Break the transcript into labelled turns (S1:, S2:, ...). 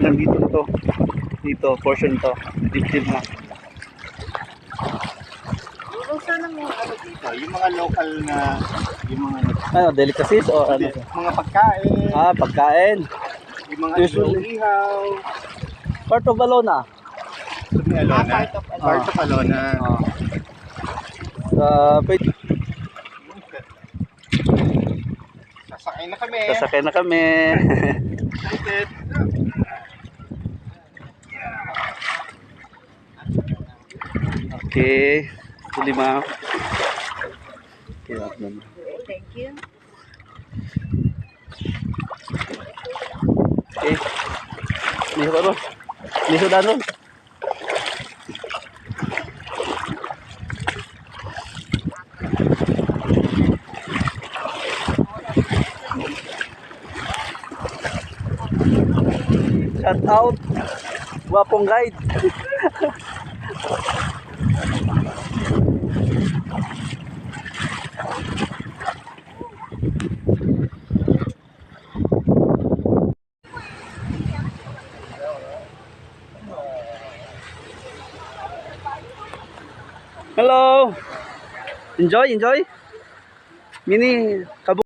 S1: Nandito to. Dito, portion to. Dip na.
S2: Sana mo ano dito, yung mga local na, yung mga
S1: Ano, delicacies o ano?
S2: mga pagkain,
S1: Pagkain.
S2: yung mga
S1: Usually.
S2: ihaw.
S1: Part of Alona.
S2: Alona.
S3: Part of Alona.
S2: Part of Alona.
S1: Pwede.
S2: Sasakay na kami.
S1: Sasakay na kami.
S2: Excited.
S1: Okay. Ito 5. Okay,
S3: Thank you.
S1: okay. Niso ka ron. Niso dan ron. Shout out. Wapong guide. Hello. Enjoy. Mini